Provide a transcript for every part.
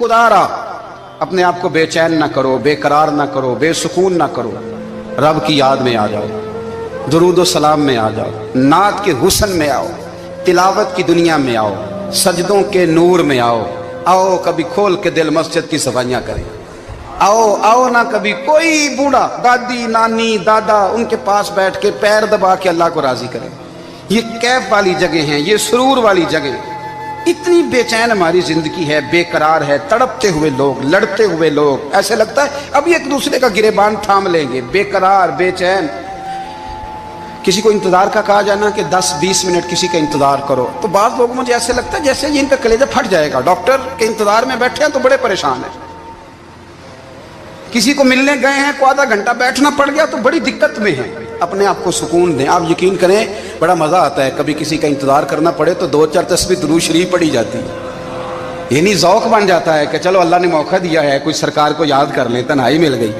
خدارا اپنے آپ کو بے چین نہ کرو، بے قرار نہ کرو، بے سکون نہ کرو، رب کی یاد میں آ جاؤ، درود و سلام میں آ جاؤ، نعت کے حسن میں آؤ، تلاوت کی دنیا میں آؤ، سجدوں کے نور میں آؤ، آؤ کبھی کھول کے دل مسجد کی صفائیاں کریں، آؤ آؤ نہ کبھی کوئی بوڑھا دادی نانی دادا ان کے پاس بیٹھ کے پیر دبا کے اللہ کو راضی کریں۔ یہ کیف والی جگہ ہیں، یہ سرور والی جگہ۔ اتنی بے چین ہماری زندگی ہے، بے قرار ہے، تڑپتے ہوئے لوگ، لڑتے ہوئے لوگ، ایسے لگتا ہے ابھی ایک دوسرے کا گریبان تھام لیں گے، بے قرار بے چین۔ کسی کو انتظار کا کہا جانا کہ 10-20 منٹ کسی کا انتظار کرو، تو بعض لوگوں مجھے ایسے لگتا ہے جیسے ان کا کلیجہ پھٹ جائے گا، ڈاکٹر کے انتظار میں بیٹھے ہیں تو بڑے پریشان ہیں۔ کسی کو ملنے گئے ہیں کو آدھا گھنٹہ بیٹھنا پڑ گیا تو بڑی دقت میں ہیں۔ اپنے آپ کو سکون دیں۔ آپ یقین کریں بڑا مزہ آتا ہے، کبھی کسی کا انتظار کرنا پڑے تو 2-4 تسبیح درود شریف پڑھی جاتی ہے، یعنی ذوق بن جاتا ہے کہ چلو اللہ نے موقع دیا ہے، کوئی سرکار کو یاد کر لیں، تنہائی مل گئی۔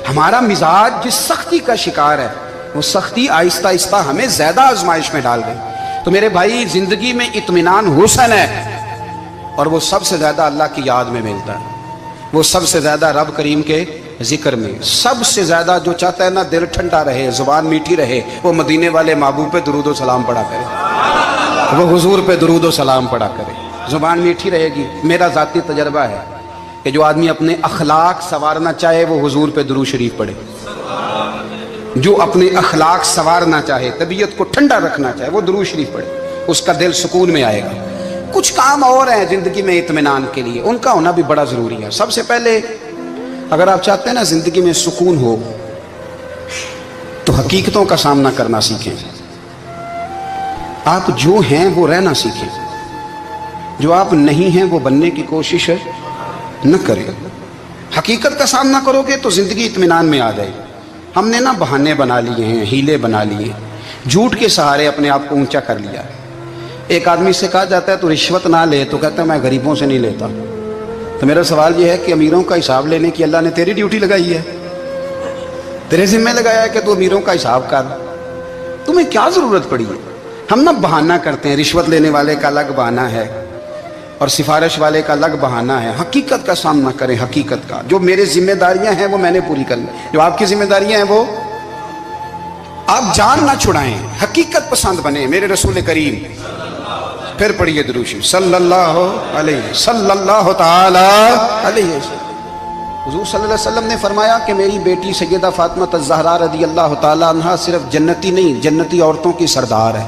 ہمارا مزاج جس سختی کا شکار ہے، وہ سختی آہستہ آہستہ ہمیں زیادہ آزمائش میں ڈال گئی۔ تو میرے بھائی، زندگی میں اطمینان حسن ہے، اور وہ سب سے زیادہ اللہ کی یاد میں ملتا ہے، وہ سب سے زیادہ رب کریم کے ذکر میں، سب سے زیادہ جو چاہتا ہے نا دل ٹھنڈا رہے، زبان میٹھی رہے، وہ مدینے والے محبوب پہ درود و سلام پڑھا کرے، وہ حضور پہ درود و سلام پڑھا کرے، زبان میٹھی رہے گی۔ میرا ذاتی تجربہ ہے کہ جو آدمی اپنے اخلاق سنوارنا چاہے وہ حضور پہ درود شریف پڑھے، جو اپنے اخلاق سنوارنا چاہے، طبیعت کو ٹھنڈا رکھنا چاہے، وہ درود شریف پڑھے، اس کا دل سکون میں آئے گا۔ کچھ کام اور ہیں زندگی میں اطمینان کے لیے، ان کا ہونا بھی بڑا ضروری ہے۔ سب سے پہلے اگر آپ چاہتے ہیں نا زندگی میں سکون ہو تو حقیقتوں کا سامنا کرنا سیکھیں۔ آپ جو ہیں وہ رہنا سیکھیں، جو آپ نہیں ہیں وہ بننے کی کوشش نہ کریں۔ حقیقت کا سامنا کرو گے تو زندگی اطمینان میں آ جائے۔ ہم نے نا بہانے بنا لیے ہیں، ہیلے بنا لیے، جھوٹ کے سہارے اپنے آپ کو اونچا کر لیا۔ ایک آدمی سے کہا جاتا ہے تو رشوت نہ لے، تو کہتا ہے میں غریبوں سے نہیں لیتا۔ تو میرا سوال یہ ہے کہ امیروں کا حساب لینے کی اللہ نے تیری ڈیوٹی لگائی ہے، تیرے ذمہ لگایا ہے کہ تو امیروں کا حساب کر، تمہیں کیا ضرورت پڑی ہے؟ ہم نا بہانہ کرتے ہیں، رشوت لینے والے کا الگ بہانہ ہے اور سفارش والے کا الگ بہانہ ہے۔ حقیقت کا سامنا کریں، حقیقت کا۔ جو میرے ذمہ داریاں ہیں وہ میں نے پوری کرنی، جو آپ کی ذمہ داریاں ہیں وہ آپ جان نہ چھڑائیں، حقیقت پسند بنیں۔ میرے رسول کریم، پھر پڑھیے درود شریف صلی اللہ تعالی علیہ وسلم۔ حضور صلی اللہ علیہ وسلم نے فرمایا کہ میری بیٹی سیدہ فاطمہ الزہرا رضی اللہ تعالی عنہا صرف جنتی نہیں، جنتی عورتوں کی سردار ہے۔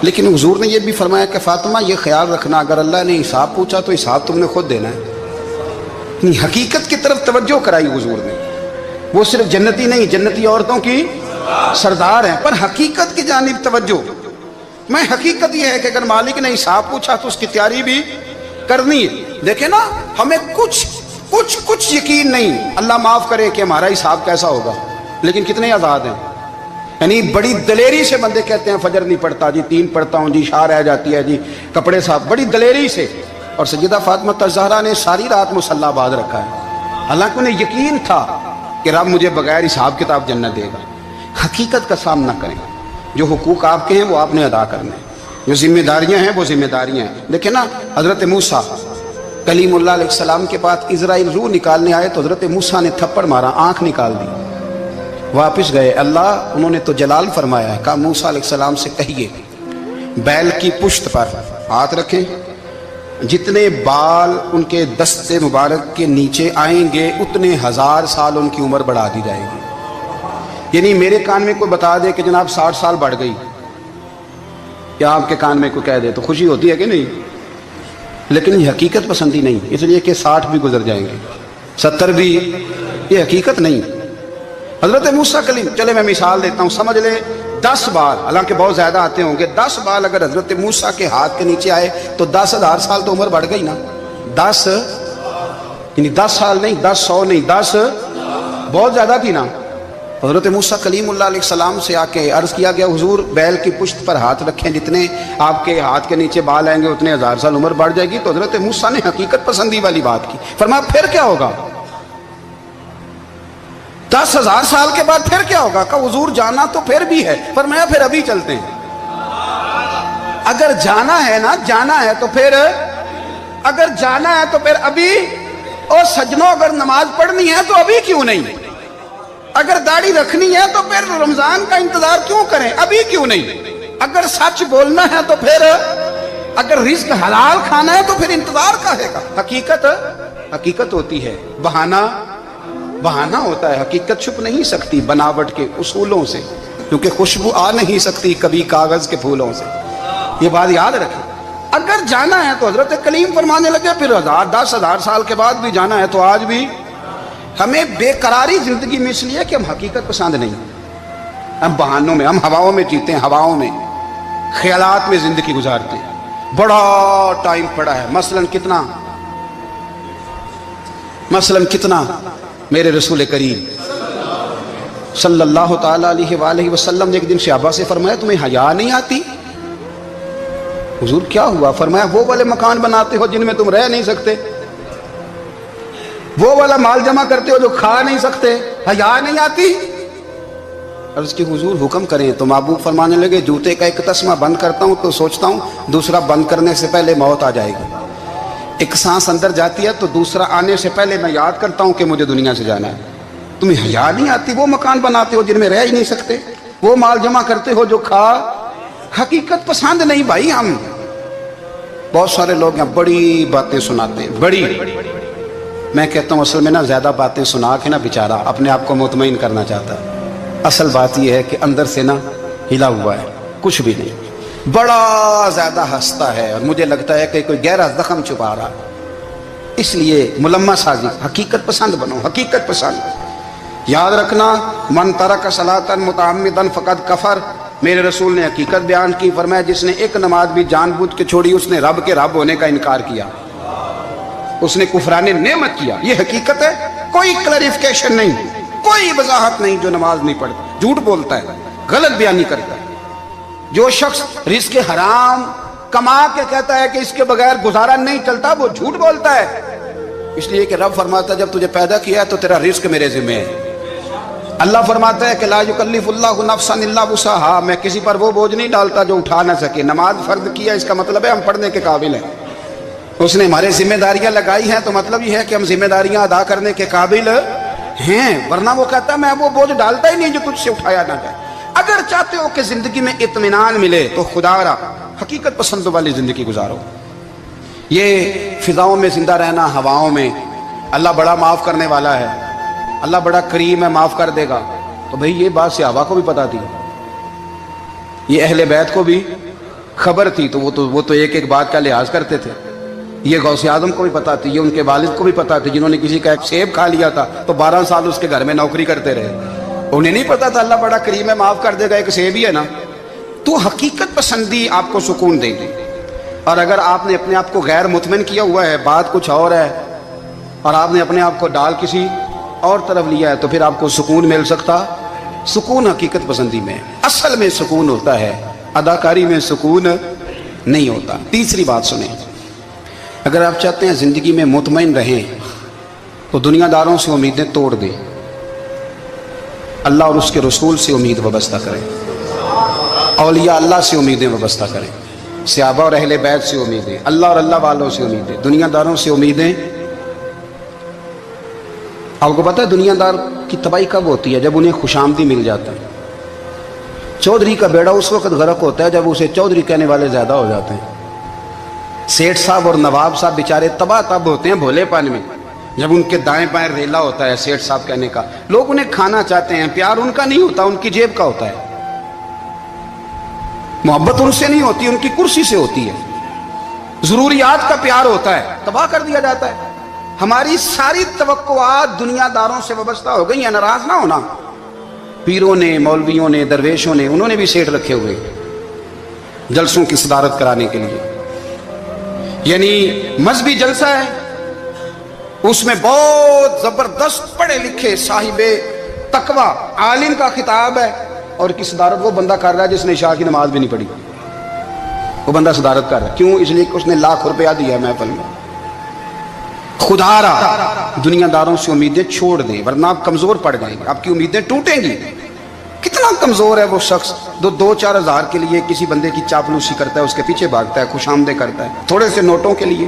لیکن حضور نے یہ بھی فرمایا کہ فاطمہ یہ خیال رکھنا اگر اللہ نے حساب پوچھا تو حساب تم نے خود دینا ہے۔ حقیقت کی طرف توجہ کرائی حضور نے، وہ صرف جنتی نہیں، جنتی عورتوں کی سردار ہیں، پر حقیقت کی جانب توجہ۔ میں حقیقت یہ ہے کہ اگر مالک نے حساب پوچھا تو اس کی تیاری بھی کرنی ہے۔ دیکھیں نا، ہمیں کچھ یقین نہیں، اللہ معاف کرے کہ ہمارا حساب کیسا ہوگا، لیکن کتنے آزاد ہیں۔ یعنی بڑی دلیری سے بندے کہتے ہیں فجر نہیں پڑھتا جی، 3 پڑھتا ہوں جی، شاہ رہ جاتی ہے جی، کپڑے صاحب، بڑی دلیری سے۔ اور سیدہ فاطمہ الزہرا نے ساری رات مصلی باز رکھا ہے، حالانکہ انہیں یقین تھا کہ رب مجھے بغیر حساب کتاب جنت دے گا۔ حقیقت کا سامنا کریں، جو حقوق آپ کے ہیں وہ آپ نے ادا کرنے ہیں، جو ذمہ داریاں ہیں وہ ذمہ داریاں ہیں۔ دیکھیں نا، حضرت موسیٰ کلیم اللہ علیہ السلام کے پاس اسرائیل روح نکالنے آئے تو حضرت موسیٰ نے تھپڑ مارا، آنکھ نکال دی، واپس گئے۔ اللہ انہوں نے تو جلال فرمایا ہے، کہا موسیٰ علیہ السلام سے کہیے بیل کی پشت پر ہاتھ رکھیں، جتنے بال ان کے دست مبارک کے نیچے آئیں گے اتنے 1000 سال ان کی عمر بڑھا دی جائے گی۔ یعنی میرے کان میں کوئی بتا دے کہ جناب 60 سال بڑھ گئی، یا آپ کے کان میں کوئی کہہ دے تو خوشی ہوتی ہے کہ نہیں؟ لیکن یہ حقیقت پسندی نہیں، اس لیے کہ 60 بھی گزر جائیں گے، 70 بھی، یہ حقیقت نہیں۔ حضرت موسیٰ کلیم، چلے میں مثال دیتا ہوں، سمجھ لیں 10 بال، حالانکہ بہت زیادہ آتے ہوں گے، 10 بال اگر حضرت موسیٰ کے ہاتھ کے نیچے آئے تو 10,000 سال تو عمر بڑھ گئی نا۔ 10 یعنی 10 سال نہیں، 10 100 نہیں، 10 بہت زیادہ تھی نا۔ حضرت موسیٰ کلیم اللہ علیہ السلام سے آ کے عرض کیا گیا حضور بیل کی پشت پر ہاتھ رکھیں، جتنے آپ کے ہاتھ کے نیچے بال آئیں گے اتنے 1000 سال عمر بڑھ جائے گی۔ تو حضرت موسیٰ نے حقیقت پسندی والی بات کی، فرمایا پھر کیا ہوگا؟ 10,000 سال کے بعد پھر کیا ہوگا؟ کہا حضور جانا تو پھر بھی ہے، فرمایا پھر ابھی چلتے ہیں۔ اگر جانا ہے نا، جانا ہے تو پھر اگر جانا ہے تو پھر ابھی، اور سجنوں اگر نماز پڑھنی ہے تو ابھی کیوں نہیں؟ اگر داڑھی رکھنی ہے تو پھر رمضان کا انتظار کیوں کریں؟ ابھی کیوں نہیں؟ اگر سچ بولنا ہے تو پھر، اگر رزق حلال کھانا ہے تو پھر انتظار کاہے کا؟ حقیقت ہوتی ہے، بہانہ ہوتا ہے، حقیقت چھپ نہیں سکتی بناوٹ کے اصولوں سے، کیونکہ خوشبو آ نہیں سکتی کبھی کاغذ کے پھولوں سے، یہ بات یاد رکھیں۔ اگر جانا ہے تو حضرت کلیم فرمانے لگے پھر 10,000 سال کے بعد بھی جانا ہے تو آج بھی ہمیں بے قراری زندگی میں اس لیے کہ ہم حقیقت پسند نہیں، ہم بہانوں میں، ہم ہواؤں میں جیتے ہیں، ہواؤں میں، خیالات میں زندگی گزارتے ہیں۔ بڑا ٹائم پڑا ہے، مثلاً کتنا میرے رسول کریم صلی اللہ تعالیٰ علیہ وآلہ وسلم نے ایک دن صحابہ سے فرمایا تمہیں حیا نہیں آتی؟ حضور کیا ہوا؟ فرمایا وہ والے مکان بناتے ہو جن میں تم رہ نہیں سکتے، وہ والا مال جمع کرتے ہو جو کھا نہیں سکتے، حیا نہیں آتی؟ عرض کی حضور حکم کریں تو محبوب فرمانے لگے جوتے کا ایک تسمہ بند کرتا ہوں تو سوچتا ہوں دوسرا بند کرنے سے پہلے موت آ جائے گی، ایک سانس اندر جاتی ہے تو دوسرا آنے سے پہلے میں یاد کرتا ہوں کہ مجھے دنیا سے جانا ہے۔ تمہیں حیا نہیں آتی؟ وہ مکان بناتے ہو جن میں رہ ہی نہیں سکتے، وہ مال جمع کرتے ہو جو کھا، حقیقت پسند نہیں بھائی ہم۔ بہت سارے لوگ ہیں بڑی باتیں سناتے ہیں، بڑی، میں کہتا ہوں اصل میں نا زیادہ باتیں سنا کے نا بیچارہ اپنے آپ کو مطمئن کرنا چاہتا ہے، اصل بات یہ ہے کہ اندر سے نا ہلا ہوا ہے، کچھ بھی نہیں، بڑا زیادہ ہنستا ہے اور مجھے لگتا ہے کہ کوئی گہرا زخم چھپا رہا ہے، اس لیے ملمہ سازی، حقیقت پسند بنو، حقیقت پسند۔ یاد رکھنا من ترک صلاۃ متعمدا فقد کفر، میرے رسول نے حقیقت بیان کی، فرمایا جس نے ایک نماز بھی جان بوجھ کے چھوڑی اس نے رب کے رب ہونے کا انکار کیا، اس نے کفران نعمت کیا، یہ حقیقت ہے، کوئی کلیریفیکیشن نہیں، کوئی وضاحت نہیں۔ جو نماز نہیں پڑھتا جھوٹ بولتا ہے، غلط بیانی کرتا ہے، جو شخص رزق حرام کما کے کہتا ہے کہ اس کے بغیر گزارا نہیں چلتا وہ جھوٹ بولتا ہے، اس لیے کہ رب فرماتا ہے جب تجھے پیدا کیا ہے تو تیرا رزق میرے ذمہ ہے۔ اللہ فرماتا ہے کہ لا یکلف اللہ نفسا الا وسعہا، میں کسی پر وہ بوجھ نہیں ڈالتا جو اٹھا نہ سکے۔ نماز فرض کیا اس کا مطلب ہے ہم پڑھنے کے قابل ہیں، اس نے ہمارے ذمہ داریاں لگائی ہیں تو مطلب یہ ہے کہ ہم ذمہ داریاں ادا کرنے کے قابل ہیں، ورنہ وہ کہتا ہے میں وہ بوجھ ڈالتا ہی نہیں جو تجھ سے اٹھایا نہ جائے۔ اگر چاہتے ہو کہ زندگی میں اطمینان ملے تو خدا را حقیقت پسند والی زندگی گزارو۔ یہ فضاؤں میں زندہ رہنا، ہواؤں میں، اللہ بڑا معاف کرنے والا ہے، اللہ بڑا کریم ہے، معاف کر دے گا، تو بھئی یہ بات صحابہ کو بھی پتا تھی، یہ اہل بیت کو بھی خبر تھی، تو وہ تو ایک ایک بات کا لحاظ کرتے تھے۔ یہ غوث اعظم کو بھی پتا تھی، یہ ان کے والد کو بھی پتا تھی، جنہوں نے کسی کا ایک سیب کھا لیا تھا تو 12 سال اس کے گھر میں نوکری کرتے رہے، انہیں نہیں پتا تھا اللہ بڑا کریم ہے، معاف کر دے گا، ایک سیب ہی ہے نا۔ تو حقیقت پسندی آپ کو سکون دے گی، اور اگر آپ نے اپنے آپ کو غیر مطمئن کیا ہوا ہے، بات کچھ اور ہے، اور آپ نے اپنے آپ کو ڈال کسی اور طرف لیا ہے، تو پھر آپ کو سکون مل سکتا؟ سکون حقیقت پسندی میں، اصل میں سکون ہوتا ہے، اداکاری میں سکون نہیں ہوتا۔ تیسری بات سنیں، اگر آپ چاہتے ہیں زندگی میں مطمئن رہیں تو دنیا داروں سے امیدیں توڑ دیں، اللہ اور اس کے رسول سے امید وابستہ کریں، اولیاء اللہ سے امیدیں وابستہ کریں، صحابہ اور اہل بیت سے امیدیں، اللہ اور اللہ والوں سے امیدیں، دنیا داروں سے امیدیں۔ آپ کو پتہ ہے دنیا دار کی تباہی کب ہوتی ہے؟ جب انہیں خوش آمدی مل جاتا ہے۔ چودھری کا بیڑا اس وقت غرق ہوتا ہے جب اسے چودھری کہنے والے زیادہ ہو جاتے ہیں۔ سیٹھ صاحب اور نواب صاحب بیچارے تباہ تب ہوتے ہیں بھولے پن میں، جب ان کے دائیں بائیں ریلا ہوتا ہے سیٹھ صاحب کہنے کا، لوگ انہیں کھانا چاہتے ہیں، پیار ان کا نہیں ہوتا، ان کی جیب کا ہوتا ہے، محبت ان سے نہیں ہوتی، ان کی کرسی سے ہوتی ہے، ضروریات کا پیار ہوتا ہے، تباہ کر دیا جاتا ہے۔ ہماری ساری توقعات دنیا داروں سے وابستہ ہو گئی ہیں، ناراض نہ ہونا، پیروں نے، مولویوں نے، درویشوں نے، انہوں نے بھی سیٹ رکھے ہوئے جلسوں کی صدارت کرانے کے لیے، یعنی مذہبی جلسہ ہے، اس میں بہت زبردست پڑھے لکھے صاحب تقوی عالم کا خطاب ہے، اور کی صدارت وہ بندہ کر رہا ہے جس نے عشاء کی نماز بھی نہیں پڑھی، وہ بندہ صدارت کر رہا ہے، کیوں؟ اس لیے کہ اس نے لاکھ روپیہ دیا ہے محفل میں۔ خدا را دنیا داروں سے امیدیں چھوڑ دیں ورنہ آپ کمزور پڑ جائیں گے، آپ کی امیدیں ٹوٹیں گی۔ کتنا کمزور ہے وہ شخص دو چار ہزار کے لیے کسی بندے کی چاپلوسی کرتا ہے، اس کے پیچھے بھاگتا ہے، خوش آمدیں کرتا ہے، تھوڑے سے نوٹوں کے لیے،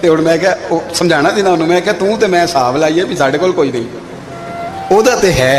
ਤੇ ਹੁਣ ਮੈਂ ਕਿਹਾ ਉਹ ਸਮਝਾਣਾ ਸੀ ਨਾ ਉਹਨੂੰ, ਮੈਂ ਕਿਹਾ ਤੂੰ ਤੇ ਮੈਂ ਹਿਸਾਬ ਲਾਈਏ ਵੀ ਸਾਡੇ ਕੋਲ ਕੋਈ ਨਹੀਂ, ਉਹਦਾ ਤੇ ਹੈ।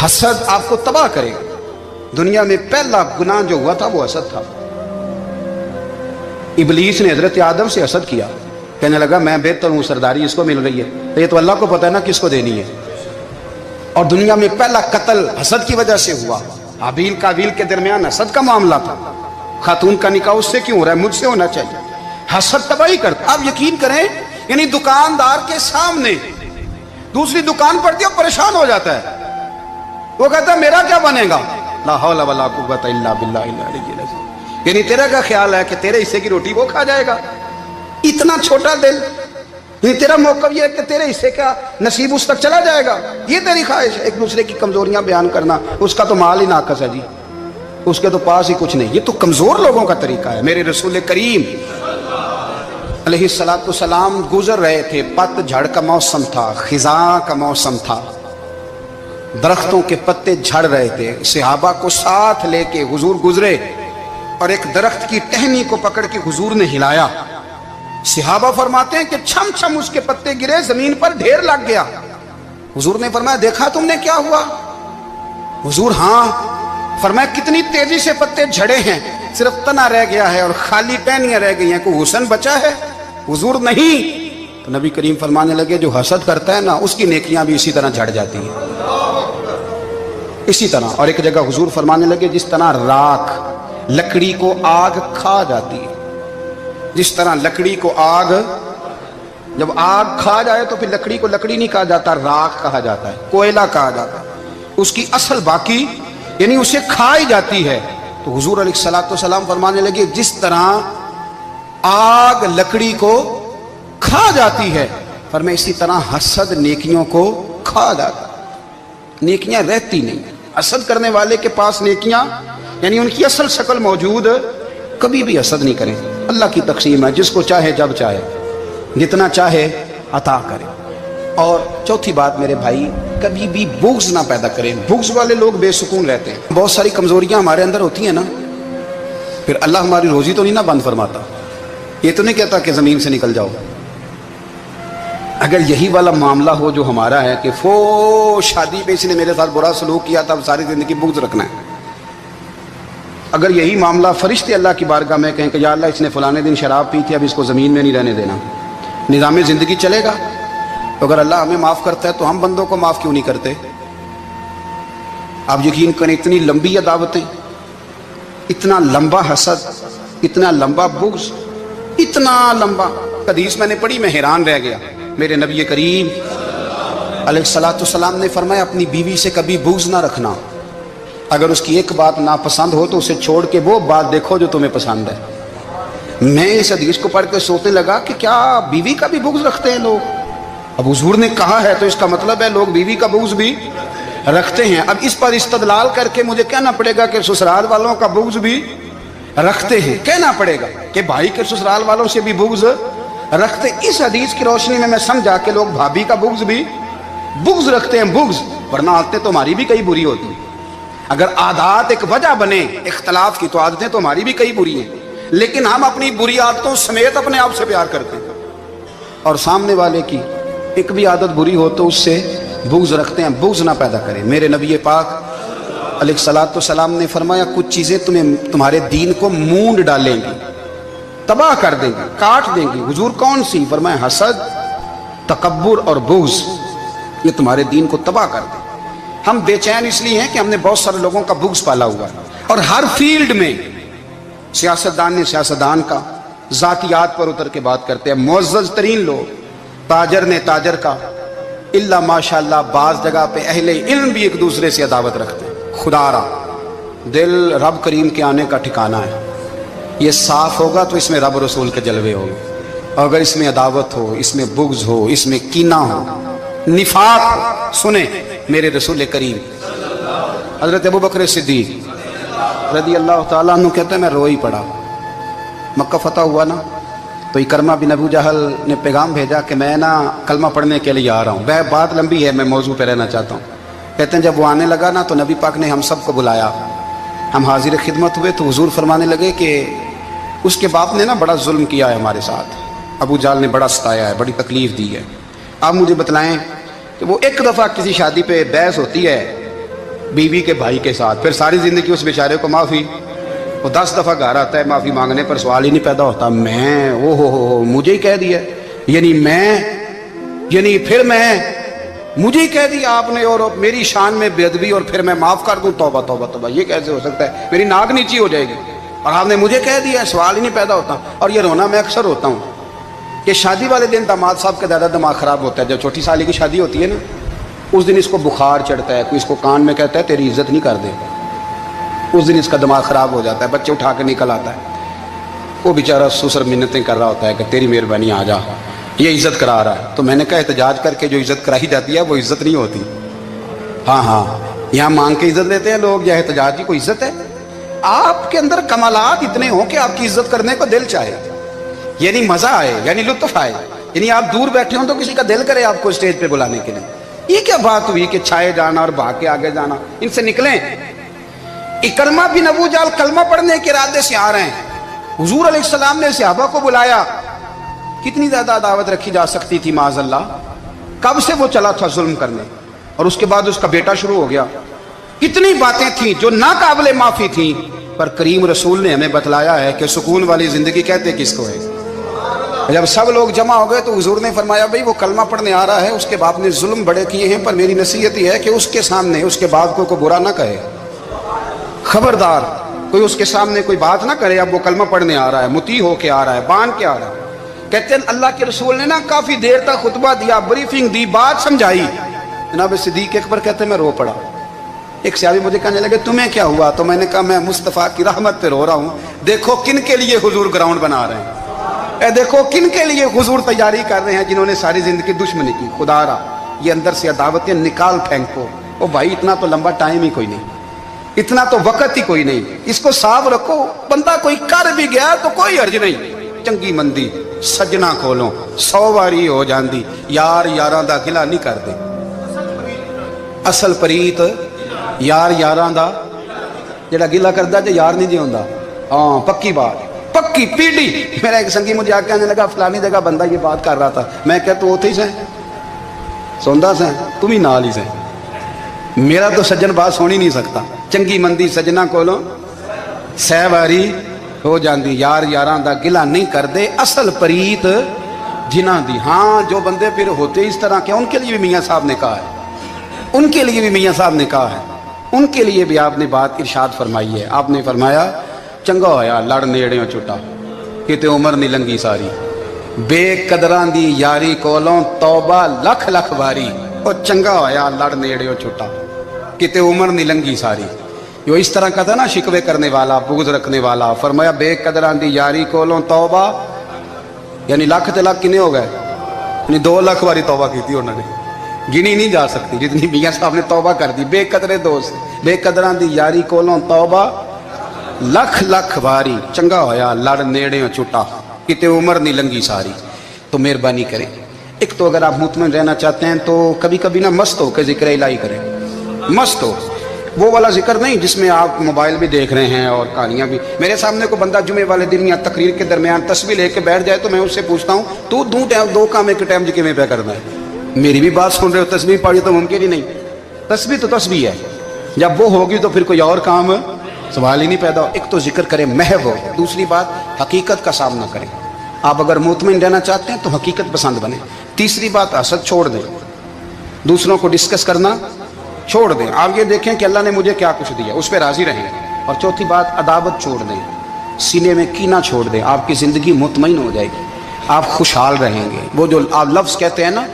حسد آپ کو تباہ کرے گا. دنیا میں پہلا گناہ جو ہوا تھا وہ حسد تھا. ابلیس نے حضرت آدم سے حسد کیا, کہنے لگا میں بہتر ہوں, سرداری اس کو مل رہی ہے, یہ تو اللہ کو پتہ ہے نا کس کو دینی ہے. اور دنیا میں پہلا قتل حسد کی وجہ سے ہوا. حابیل قابیل کے درمیان حسد کا معاملہ تھا. خاتون کا نکاح اس سے کیوں ہو رہا ہے, مجھ سے ہونا چاہیے. حسد تباہی کرتا. آپ یقین کریں, یعنی دکاندار کے سامنے دوسری دکان پڑتی ہے, پریشان ہو جاتا ہے. وہ کہتا ہے میرا کیا بنے گا, لا حول ولا قوت الا باللہ العلی العظیم. یعنی تیرا کا خیال ہے کہ تیرے حصے کی روٹی وہ کھا جائے گا. اتنا چھوٹا دل. یعنی تیرا موقف یہ ہے کہ تیرے حصے کا نصیب اس تک چلا جائے گا, یہ تیری خواہش ہے. ایک دوسرے کی کمزوریاں بیان کرنا, اس کا تو مال ہی ناقص ہے جی, اس کے تو پاس ہی کچھ نہیں. یہ تو کمزور لوگوں کا طریقہ ہے. میرے رسول کریم علیہ السلام گزر رہے تھے, پت جھڑ کا موسم تھا, خزاں کا موسم تھا, درختوں کے پتے جھڑ رہے تھے. صحابہ کو ساتھ لے کے حضور گزرے اور ایک درخت کی ٹہنی کو پکڑ کے حضور نے ہلایا. صحابہ فرماتے ہیں کہ چھم چھم اس کے پتے گرے, زمین پر ڈھیر لگ گیا. حضور نے فرمایا دیکھا تم نے کیا ہوا؟ حضور ہاں. فرمایا کتنی تیزی سے پتے جھڑے ہیں, صرف تنا رہ گیا ہے اور خالی ٹہنیاں رہ گئی ہیں, کوئی حسن بچا ہے؟ حضور نہیں. تو نبی کریم فرمانے لگے جو حسد کرتا ہے نا, اس کی نیکیاں بھی اسی طرح جھڑ جاتی ہیں, اسی طرح. اور ایک جگہ حضور فرمانے لگے جس طرح راکھ لکڑی کو آگ کھا جاتی ہے, جس طرح لکڑی کو آگ, جب آگ کھا جائے تو پھر لکڑی کو لکڑی نہیں کہا جاتا, راکھ کہا جاتا ہے, کوئلہ کہا جاتا ہے. اس کی اصل باقی یعنی اسے کھائی جاتی ہے. تو حضور علیہ السلام فرمانے لگے جس طرح آگ لکڑی کو کھا جاتی ہے, فرمایا اسی طرح حسد نیکیوں کو کھا جاتا ہے. نیکیاں رہتی نہیں. حسد کرنے والے کے پاس نیکیاں یعنی ان کی اصل شکل موجود, کبھی بھی حسد نہیں کریں. اللہ کی تقسیم ہے, جس کو چاہے جب چاہے جتنا چاہے عطا کرے. اور چوتھی بات میرے بھائی, کبھی بھی بغض نہ پیدا کریں. بغض والے لوگ بے سکون رہتے ہیں. بہت ساری کمزوریاں ہمارے اندر ہوتی ہیں نا, پھر اللہ ہماری روزی تو نہیں نہ بند فرماتا. یہ تو نہیں کہتا کہ زمین سے نکل جاؤ. اگر یہی والا معاملہ ہو جو ہمارا ہے کہ فو شادی پہ اس نے میرے ساتھ برا سلوک کیا تھا, اب ساری زندگی بغض رکھنا ہے. اگر یہی معاملہ فرشتے اللہ کی بارگاہ میں کہیں کہ یا اللہ اس نے فلانے دن شراب پی تھی, اب اس کو زمین میں نہیں رہنے دینا, نظام زندگی چلے گا. اگر اللہ ہمیں معاف کرتا ہے تو ہم بندوں کو معاف کیوں نہیں کرتے؟ آپ یقین کریں, اتنی لمبی عداوتیں, اتنا لمبا حسد, اتنا لمبا بغض, اتنا لمبا. حدیث میں نے پڑھی, میں حیران رہ گیا. میرے نبی کریم علیہ السلام نے فرمایا اپنی بیوی سے کبھی بغض نہ رکھنا. اگر اس کی ایک بات ناپسند ہو تو اسے چھوڑ کے وہ بات دیکھو جو تمہیں پسند ہے. میں اس حدیث کو پڑھ کے سوچنے لگا کہ کیا بیوی کا بھی بغض رکھتے ہیں لوگ؟ اب حضور نے کہا ہے تو اس کا مطلب ہے لوگ بیوی کا بغض بھی رکھتے ہیں. اب اس پر استدلال کر کے مجھے کہنا پڑے گا کہ سسرال والوں کا بغض بھی رکھتے ہیں. کہنا پڑے گا کہ بھائی کے سسرال والوں سے بھی بغض رکھتے. اس حدیث کی روشنی میں سمجھا کہ لوگ بھابھی کا بغض بھی بغض رکھتے ہیں. بغض, ورنہ عادتیں تو ہماری بھی کئی بری ہوتی ہیں. اگر عادات ایک وجہ بنے اختلاف کی تو عادتیں تو ہماری بھی کئی بری ہیں, لیکن ہم اپنی بری عادتوں سمیت اپنے آپ سے پیار کرتے ہیں, اور سامنے والے کی ایک بھی عادت بری ہو تو اس سے بغض رکھتے ہیں. بغض نہ پیدا کریں. میرے نبی پاک علیہ السلام نے فرمایا کچھ چیزیں تمہارے دین کو مونڈ ڈالیں گی, تباہ کر دیں گی, کاٹ دیں گی. حضور کون سی؟ فرمایا حسد, تکبر اور بغض, یہ تمہارے دین کو تباہ کر دیں. ہم بے چین اس لیے ہیں کہ ہم نے بہت سارے لوگوں کا بغض پالا ہوا ہے, اور ہر فیلڈ میں سیاستدان نے سیاستدان کا, ذاتیات پر اتر کے بات کرتے ہیں. معزز ترین لوگ, تاجر نے تاجر کا, اللہ ماشاءاللہ بعض جگہ پہ اہل علم بھی ایک دوسرے سے عداوت رکھتے ہیں. خدا را دل رب کریم کے آنے کا ٹھکانہ ہے. یہ صاف ہوگا تو اس میں رب رسول کے جلوے ہوں گے, اور اگر اس میں عداوت ہو, اس میں بغض ہو, اس میں کینہ ہو, نفاق ہو. سنیں میرے رسول کریم حضرت ابو بکر صدیق رضی اللہ تعالیٰ عنہ کہتے ہیں میں رو ہی پڑا. مکہ فتح ہوا نا, تو اکرمہ بن ابو جہل نے پیغام بھیجا کہ میں نا کلمہ پڑھنے کے لیے آ رہا ہوں. وہ بات لمبی ہے, میں موضوع پہ رہنا چاہتا ہوں. کہتے ہیں جب وہ آنے لگا نا تو نبی پاک نے ہم سب کو بلایا, ہم حاضر خدمت ہوئے. تو حضور فرمانے لگے کہ اس کے باپ نے نا بڑا ظلم کیا ہے ہمارے ساتھ, ابو جہل نے بڑا ستایا ہے, بڑی تکلیف دی ہے. آپ مجھے بتلائیں تو وہ ایک دفعہ کسی شادی پہ بحث ہوتی ہے بیوی کے بھائی کے ساتھ، پھر ساری زندگی اس بیچارے کو معافی، وہ 10 دفعہ گھر آتا ہے معافی مانگنے پر سوال ہی نہیں پیدا ہوتا، میں او ہو مجھے ہی کہہ دیا، یعنی پھر مجھے ہی کہہ دیا آپ نے، اور میری شان میں بے ادبی، اور پھر میں معاف کر دوں، توبہ توبہ توبہ، یہ کیسے ہو سکتا ہے؟ میری ناک نیچی ہو جائے گی، اور آپ نے مجھے کہہ دیا، سوال ہی نہیں پیدا ہوتا۔ اور یہ رونا میں اکثر ہوتا ہوں کہ شادی والے دن داماد صاحب کا زیادہ دماغ خراب ہوتا ہے، جب چھوٹی سالی کی شادی ہوتی ہے نا، اس دن اس کو بخار چڑھتا ہے، کوئی اس کو کان میں کہتا ہے تیری عزت نہیں کر دے، اس دن اس کا دماغ خراب ہو جاتا ہے، بچے اٹھا کے نکل آتا ہے، وہ بیچارہ سسر منتیں کر رہا ہوتا ہے کہ تیری مہربانی آ جا، یہ عزت کرا رہا ہے۔ تو میں نے کہا احتجاج کر کے جو عزت کرائی جاتی ہے وہ عزت نہیں ہوتی۔ ہاں یہاں مانگ کے عزت لیتے ہیں لوگ، یا احتجاج کی کوئی عزت ہے؟ آپ کے اندر کمالات اتنے ہوں کہ آپ کی عزت کرنے کو دل چاہے، یعنی مزہ آئے، یعنی لطف آئے، یعنی آپ دور بیٹھے ہوں تو کسی کا دل کرے آپ کو اسٹیج پہ بلانے کے لیے۔ یہ کیا بات ہوئی کہ چھائے جانا اور بھاگ کے آگے جانا؟ ان سے نکلیں۔ اکرمہ بن ابو جہل کلمہ پڑھنے کے ارادے سے آ رہے ہیں، حضور علیہ السلام نے صحابہ کو بلایا، کتنی زیادہ دعوت رکھی جا سکتی تھی معاذ اللہ؟ کب سے وہ چلا تھا ظلم کرنے، اور اس کے بعد اس کا بیٹا شروع ہو گیا۔ کتنی باتیں تھیں جو ناقابل معافی تھیں، پر کریم رسول نے ہمیں بتلایا ہے کہ سکون والی زندگی کہتے کس کو ہے۔ جب سب لوگ جمع ہو گئے تو حضور نے فرمایا بھئی وہ کلمہ پڑھنے آ رہا ہے، اس کے باپ نے ظلم بڑے کیے ہیں، پر میری نصیحت یہ ہے کہ اس کے سامنے اس کے باپ کو برا نہ کہے، خبردار کوئی اس کے سامنے کوئی بات نہ کرے۔ اب وہ کلمہ پڑھنے آ رہا ہے، مطیع ہو کے آ رہا ہے، بان کے آ رہا ہے۔ کہتے ہیں اللہ کے رسول نے نا کافی دیر تک خطبہ دیا، بریفنگ دی، بات سمجھائی۔ جناب صدیق اکبر کہتے ہیں میں رو پڑا۔ ایک صحابی مجھے کہنے لگے تمہیں کیا ہوا؟ تو میں نے کہا میں مصطفیٰ کی رحمت پہ رو رہا ہوں، دیکھو کن کے لیے حضور گراؤنڈ بنا رہے ہیں، اے دیکھو کن کے لیے حضور تیاری کر رہے ہیں، جنہوں نے ساری زندگی دشمنی کی۔ خدا را یہ اندر سے عداوتیں نکال پھینکو۔ او بھائی اتنا تو لمبا ٹائم ہی کوئی نہیں، اتنا تو وقت ہی کوئی نہیں، اس کو صاف رکھو۔ بندہ کوئی کر بھی گیا تو کوئی حرج نہیں، چنگی مندی سجنا کھولو 100 واری ہو جاندی، یار یاراں دا گلا نہیں کر دے، اصل پریت یار یاراں دا جڑا گلا کردا تے یار نہیں جی ہوندا۔ ہاں پکی بات، پکی پیڑی۔ میرا ایک سنگی مجھے آ کے کہنے لگا فلانی جگہ بندہ یہ بات کر رہا تھا، میں کہ تو اوتھے ہی سے سوندا سے تم ہی نال ہی سے، میرا تو سجن بات سن ہی نہیں سکتا۔ چنگی مندی سجنا کولو 100 واری ہو جاندی، یار یاراں دا گلا نہیں کر دے، اصل پریت جنہاں دی۔ ہاں جو بندے پھر ہوتے اس طرح کے، ان کے لیے بھی میاں صاحب نے کہا ہے، ان کے لیے بھی میاں صاحب نے کہا ہے، ان کے لیے بھی آپ نے بات ارشاد فرمائی ہے۔ آپ نے فرمایا چنگا ہویا لڑ نیڑیوں چھٹا، کتے عمر نہیں لنگی ساری، بے قدران دی یاری کولوں توبہ لکھ لکھ باری، اور چنگا ہویا لڑ نیڑیوں چھٹا، کتے عمر نہیں لنگی ساری۔ جو اس طرح کا تھا نا شکوے کرنے والا، بغض رکھنے والا، فرمایا بے قدران دی یاری کولوں توبہ، یعنی لاکھ تے لاکھ کنے ہو گئے، یعنی 2 لاکھ باری توبہ کی تھی انہوں نے، گنی نہیں جا سکتی جتنی میاں صاحب نے توبہ کر دی۔ بے قدرے دوست، بے قدران دی یاری کولوں توبہ لکھ لکھ باری، چنگا ہویا لڑ نیڑیوں چھٹا، کتے عمر نہیں لنگی ساری۔ تو مہربانی کریں، ایک تو اگر آپ مطمئن رہنا چاہتے ہیں تو کبھی کبھی نا مست ہو کے ذکر الہی کریں، مست ہو، وہ والا ذکر نہیں جس میں آپ موبائل بھی دیکھ رہے ہیں اور کہانیاں بھی۔ میرے سامنے کو بندہ جمعے والے دن یا تقریر کے درمیان تسبیح لے کے بیٹھ جائے تو میں اس سے پوچھتا ہوں تو دو کام ایک ٹائم جی کیویں پہ کرنا ہے؟ میری بھی بات سن رہے ہو، تسبیح پڑھی تو ممکن ہی نہیں، تسبیح تو تسبیح ہے، جب وہ ہوگی تو پھر کوئی اور کام سوال ہی نہیں پیدا ہو۔ ایک تو ذکر کریں محو ہو، دوسری بات حقیقت کا سامنا کریں۔ آپ اگر مطمئن رہنا چاہتے ہیں تو حقیقت پسند بنیں۔ تیسری بات حسد چھوڑ دیں، دوسروں کو ڈسکس کرنا چھوڑ دیں، آپ یہ دیکھیں کہ اللہ نے مجھے کیا کچھ دیا، اس پہ راضی رہیں۔ اور چوتھی بات عداوت چھوڑ دیں، سینے میں کینہ چھوڑ دیں، آپ کی زندگی مطمئن ہو جائے گی، آپ خوشحال رہیں گے۔ وہ جو آپ لفظ کہتے ہیں نا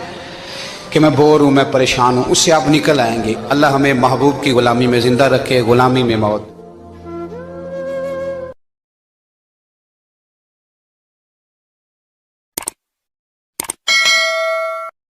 کہ میں بور ہوں، میں پریشان ہوں، اس سے آپ نکل آئیں گے۔ اللہ ہمیں محبوب کی غلامی میں زندہ رکھے، غلامی میں موت